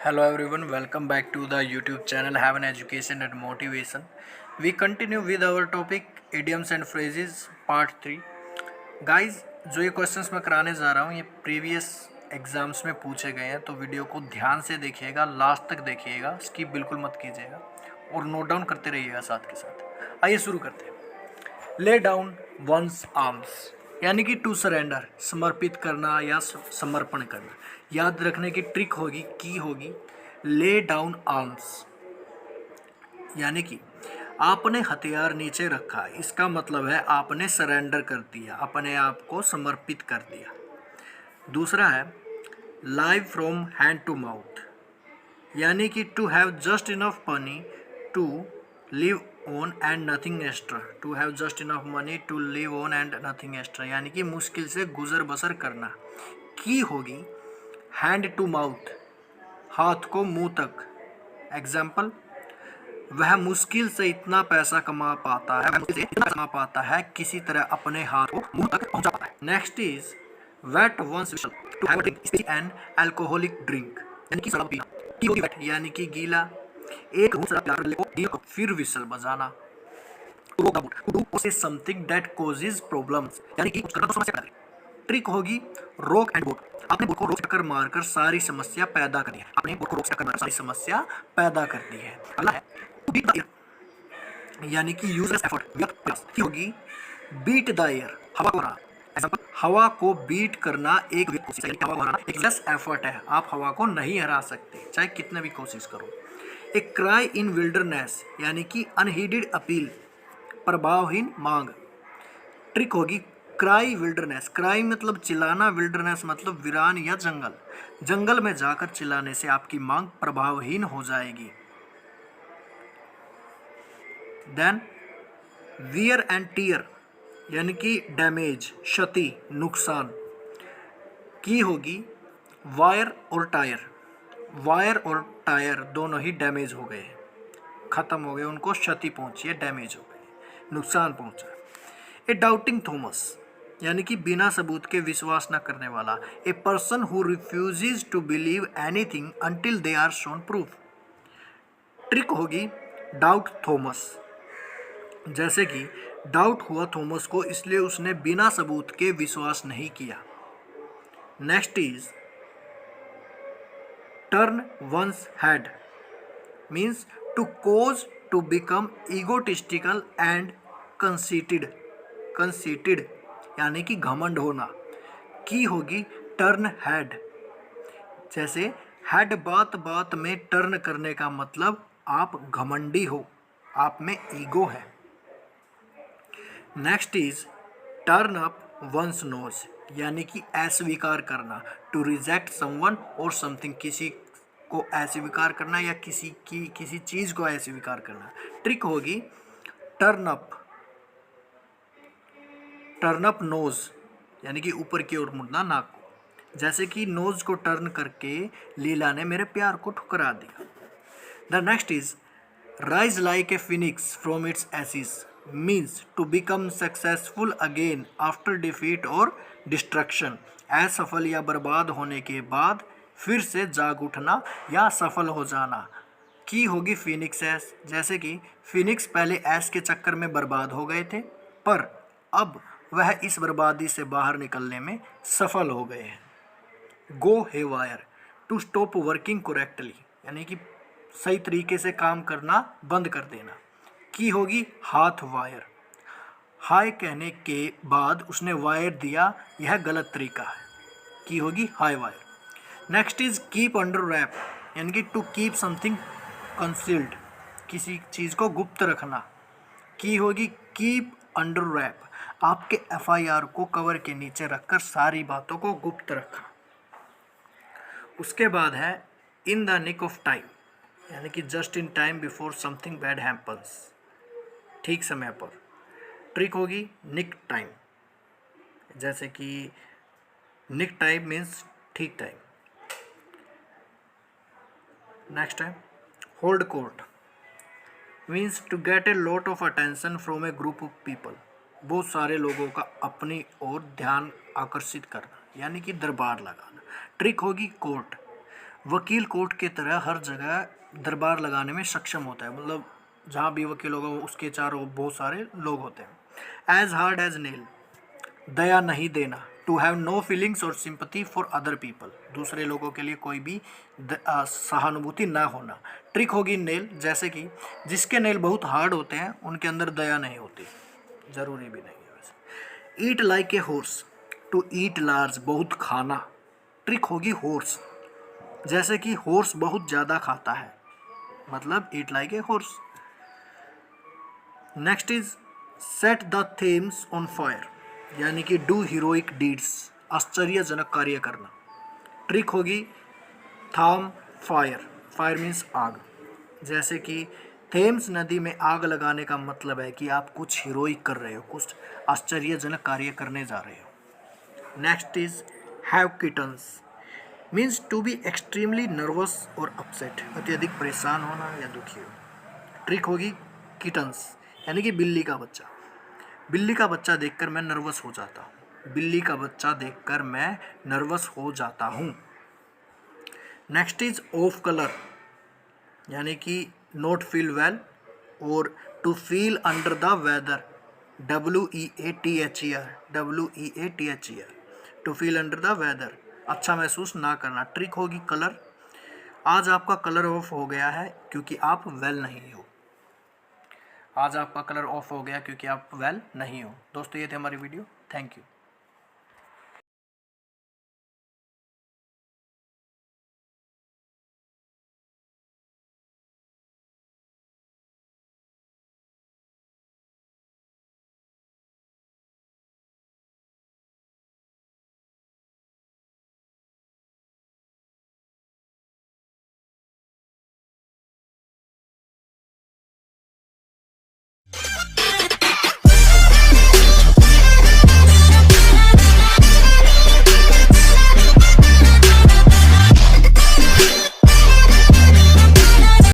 Hello everyone, welcome back to the YouTube channel Have an Education and Motivation. We continue with our topic idioms and phrases part 3. Guys, जो ये questions मैं कराने जा रहा हूँ ये प्रीवियस एग्जाम्स में पूछे गए हैं, तो वीडियो को ध्यान से देखिएगा, लास्ट तक देखिएगा, स्किप बिल्कुल मत कीजिएगा और नोट डाउन करते रहिएगा साथ के साथ। आइए शुरू करते हैं। ले डाउन वंस आर्म्स यानी कि टू सरेंडर, समर्पित करना या समर्पण करना। याद रखने की ट्रिक होगी, की होगी ले डाउन आर्म्स यानी कि आपने हथियार नीचे रखा, इसका मतलब है आपने सरेंडर कर दिया, अपने आप को समर्पित कर दिया। दूसरा है live from hand to mouth यानी कि to have just enough money to live on and nothing extra. To have just enough money to live on and nothing extra यानी कि मुश्किल से गुजर बसर करना। की होगी हैंड टू माउथ, हाथ को मुंह तक। एग्जाम्पल, वह मुश्किल से इतना पैसा कमा पाता है, किसी तरह अपने हाथ को मुंह तक पहुंचा पाता है। Next is wet one's whistle, to have a drink and alcoholic drink यानी कि शराब पीना। की होगी वेट यानी कि गीला, एक घूंट शराब पीकर फिर विशल बजाना। To do say something that causes problems यानी कि कुछ करना तो समस्या पैदा करे। ट्रिक होगी रॉक एंड बोट, आपने बोट को रोक कर मारकर सारी समस्या पैदा कर दी है। आपने बोट को रोक कर मारकर सारी समस्या पैदा कर दी है। अगला है टू बीट द एयर यानी कि यूजलेस एफर्ट, व्यर्थ प्रयास। की होगी बीट द एयर, हवा को हराना। एग्जांपल, हवा को बीट करना एक व्यर्थ कोशिश है, हवा को हराना एक लेस एफर्ट है। आप हवा को नहीं हरा सकते चाहे कितने भी कोशिश करो। एक क्राई इन विल्डरनेस यानी कि अनहीडेड अपील, प्रभावहीन मांग। ट्रिक होगी क्राई विल्डरनेस, क्राई मतलब चिल्लाना, विल्डरनेस मतलब वीरान या जंगल। जंगल में जाकर चिल्लाने से आपकी मांग प्रभावहीन हो जाएगी। देन वियर एंड टीयर यानी कि डैमेज, क्षति, नुकसान। की होगी वायर और टायर, वायर और टायर दोनों ही डैमेज हो गए, खत्म हो गए, उनको क्षति पहुंची है, डैमेज हो गए, नुकसान पहुंचा। ए डाउटिंग थॉमस यानी कि बिना सबूत के विश्वास न करने वाला। A person who refuses to believe anything until they are shown proof. Trick होगी डाउट थॉमस, जैसे कि डाउट हुआ थॉमस को इसलिए उसने बिना सबूत के विश्वास नहीं किया। Next is turn one's head means to cause to become egotistical and conceited यानी कि घमंड होना। की होगी टर्न हेड, जैसे हेड बात बात में टर्न करने का मतलब आप घमंडी हो, आप में ईगो है। Next is turn up once knows यानी कि अस्वीकार करना, टू रिजेक्ट समवन और समथिंग, किसी को अस्वीकार करना या किसी चीज़ को अस्वीकार करना। ट्रिक होगी टर्न अप नोज यानी कि ऊपर की ओर मुड़ना नाक को, जैसे कि नोज को टर्न करके लीला ने मेरे प्यार को ठुकरा दिया। The next is rise like a phoenix from its ashes means to become successful again after defeat और डिस्ट्रक्शन। असफल या बर्बाद होने के बाद फिर से जाग उठना या सफल हो जाना। की होगी फिनिक्स एस, जैसे कि फिनिक्स पहले एस के चक्कर में बर्बाद हो गए थे, पर अब वह इस बर्बादी से बाहर निकलने में सफल हो गए हैं। Go haywire to stop working correctly यानी कि सही तरीके से काम करना बंद कर देना। की होगी हाथ वायर, हाय कहने के बाद उसने वायर दिया, यह गलत तरीका है। की होगी high wire. Next is keep under wrap यानी कि टू कीप समथिंग कंसील्ड, किसी चीज़ को गुप्त रखना। की होगी कीप अंडर रैप, आपके एफआईआर को कवर के नीचे रखकर सारी बातों को गुप्त रखा। उसके बाद है in the nick of time यानी कि just in time before something bad happens, ठीक समय पर। ट्रिक होगी निक टाइम, जैसे कि निक टाइम मीन्स ठीक टाइम। नेक्स्ट है hold court means to get a lot of attention from a group of people, बहुत सारे लोगों का अपनी ओर ध्यान आकर्षित करना यानी कि दरबार लगाना। ट्रिक होगी कोर्ट, वकील कोर्ट की तरह हर जगह दरबार लगाने में सक्षम होता है, मतलब जहाँ भी वकील होगा उसके चारों बहुत सारे लोग होते हैं। एज हार्ड एज नेल, दया नहीं देना, टू हैव नो फीलिंग्स और सिंपथी फॉर अदर पीपल, दूसरे लोगों के लिए कोई भी सहानुभूति ना होना। ट्रिक होगी नेल, जैसे कि जिसके नेल बहुत हार्ड होते हैं उनके अंदर दया नहीं होती, ज़रूरी भी नहीं है वैसे। Eat like a horse, to eat large, बहुत खाना। ट्रिक होगी हॉर्स, जैसे कि हॉर्स बहुत ज़्यादा खाता है, मतलब ईट like a horse. Next is set the Thames on fire, यानी कि डू हीरोइक डीड्स, आश्चर्यजनक कार्य करना। ट्रिक होगी थाम फायर, फायर मीन्स आग, जैसे कि थेम्स नदी में आग लगाने का मतलब है कि आप कुछ हीरोइक कर रहे हो, कुछ आश्चर्यजनक कार्य करने जा रहे हो। Next is have kittens, means to be extremely nervous और अपसेट, अत्यधिक परेशान होना या दुखी हो। ट्रिक होगी किटन्स, यानी कि बिल्ली का बच्चा। बिल्ली का बच्चा देखकर मैं नर्वस हो जाता हूँ, बिल्ली का बच्चा देखकर मैं नर्वस हो जाता हूँ। नेक्स्ट इज ऑफ कलर, यानी कि नॉट फील वेल और to feel under the weather, WEATHER, WEATHER, to feel under the weather, अच्छा महसूस ना करना। ट्रिक होगी कलर, आज आपका कलर ऑफ हो गया है क्योंकि आप वेल नहीं हो, आज आपका कलर ऑफ हो गया क्योंकि आप वेल नहीं हो। दोस्तों ये थे हमारी वीडियो, थैंक यू।